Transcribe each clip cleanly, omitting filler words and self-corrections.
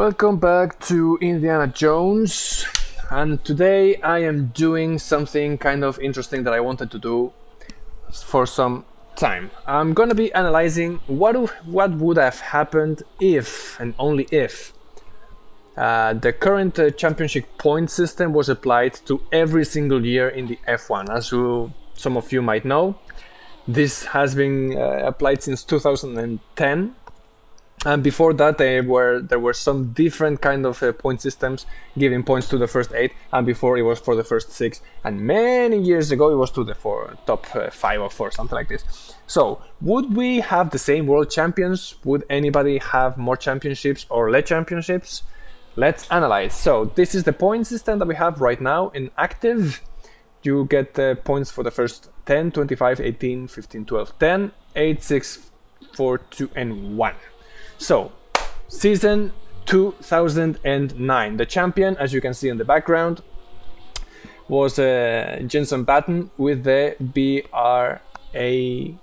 Welcome back to Indiana Jones, and today I am doing something kind of interesting that I wanted to do for some time. I'm gonna be analyzing what would have happened if, and only if, the current championship point system was applied to every single year in the F1. As some of you might know, this has been applied since 2010. And before that, there were some different kind of point systems giving points to the first 8, and before it was for the first 6, and many years ago it was to the top 5 or 4, something like this. So, would we have the same world champions? Would anybody have more championships or less championships? Let's analyze. So, this is the point system that we have right now in active. You get points for the first 10, 25, 18, 15, 12, 10, 8, 6, 4, 2, and 1. So, season 2009. The champion, as you can see in the background, was Jenson Button with the BRAWN,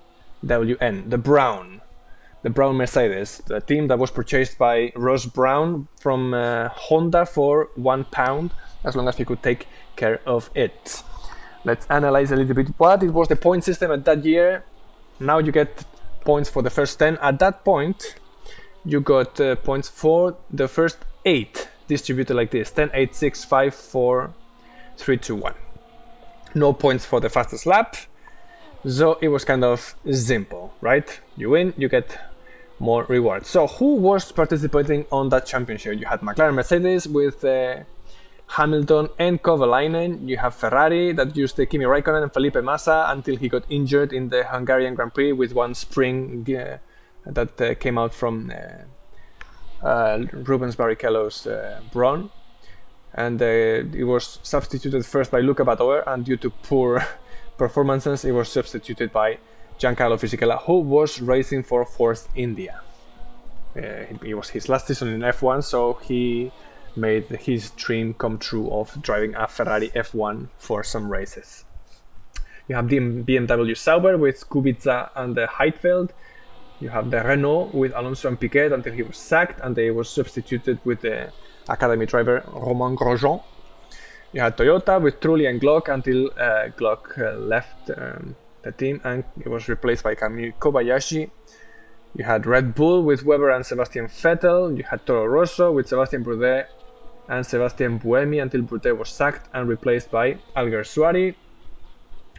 the Brown Mercedes, the team that was purchased by Ross Brown from Honda for £1, as long as he could take care of it. Let's analyze a little bit what it was the point system at that year. Now you get points for the first 10. At that point, you got points for the first 8, distributed like this: 10, 8, 6, 5, 4, 3, 2, 1. No points for the fastest lap, so it was kind of simple, right? You win, you get more rewards. So who was participating on that championship? You had McLaren Mercedes with Hamilton and Kovalainen. You have Ferrari that used Kimi Raikkonen and Felipe Massa until he got injured in the Hungarian Grand Prix with one spring that came out from Rubens Barrichello's Brawn, and it was substituted first by Luca Badoer, and due to poor performances it was substituted by Giancarlo Fisichella, who was racing for Force India. It was his last season in F1, so he made his dream come true of driving a Ferrari F1 for some races. You have the BMW Sauber with Kubica and Heidfeld. You have the Renault with Alonso and Piquet until he was sacked, and they was substituted with the academy driver Romain Grosjean. You had Toyota with Trulli and Glock until Glock left the team and it was replaced by Kamui Kobayashi. You had Red Bull with Webber and Sebastian Vettel. You had Toro Rosso with Sebastian Bourdais and Sebastian Buemi until Bourdais was sacked and replaced by Alguersuari,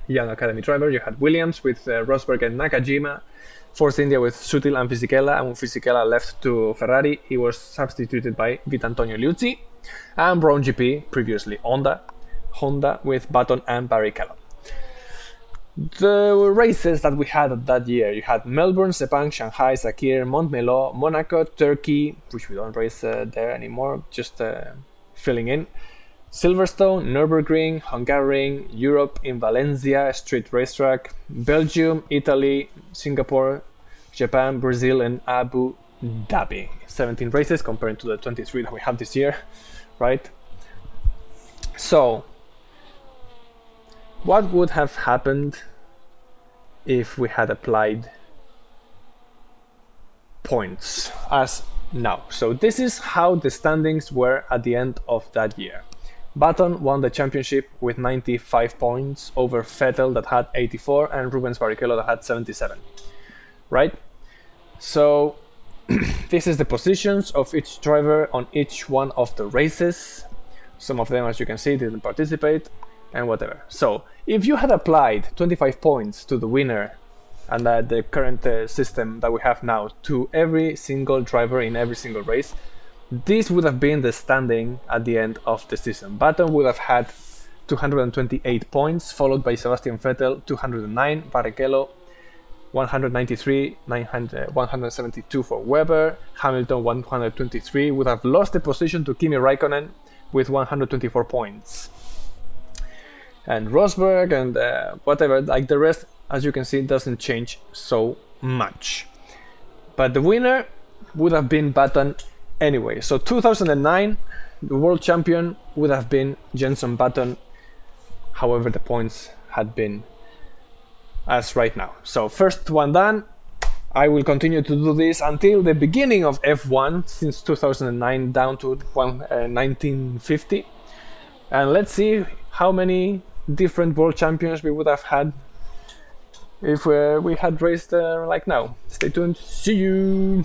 young academy driver. You had Williams with Rosberg and Nakajima. Force India with Sutil and Fisichella, and when Fisichella left to Ferrari, he was substituted by Vitantonio Liuzzi. And Brown GP, previously Honda with Button and Barrichello. The races that we had that year: you had Melbourne, Sepang, Shanghai, Sakir, Montmeló, Monaco, Turkey, which we don't race there anymore, just filling in, Silverstone, Nürburgring, Hungaroring, Europe in Valencia, street racetrack, Belgium, Italy, Singapore, Japan, Brazil, and Abu Dhabi. 17 races compared to the 23 that we have this year, right? So, what would have happened if we had applied points as now? So this is how the standings were at the end of that year. Button won the championship with 95 points over Vettel that had 84 and Rubens Barrichello that had 77, right? So this is the positions of each driver on each one of the races. Some of them, as you can see, didn't participate and whatever. So if you had applied 25 points to the winner and the current system that we have now to every single driver in every single race, this would have been the standing at the end of the season. Button would have had 228 points, followed by Sebastian Vettel 209, Barrichello 193, 172 for Webber, Hamilton 123, would have lost the position to Kimi Raikkonen with 124 points. And Rosberg and whatever, like the rest, as you can see, doesn't change so much. But the winner would have been Button anyway. So 2009, the world champion would have been Jenson Button. However, the points had been as right now. So first one done, I will continue to do this until the beginning of F1, since 2009 down to 1950. And let's see how many different world champions we would have had if we had raced like now. Stay tuned. See you!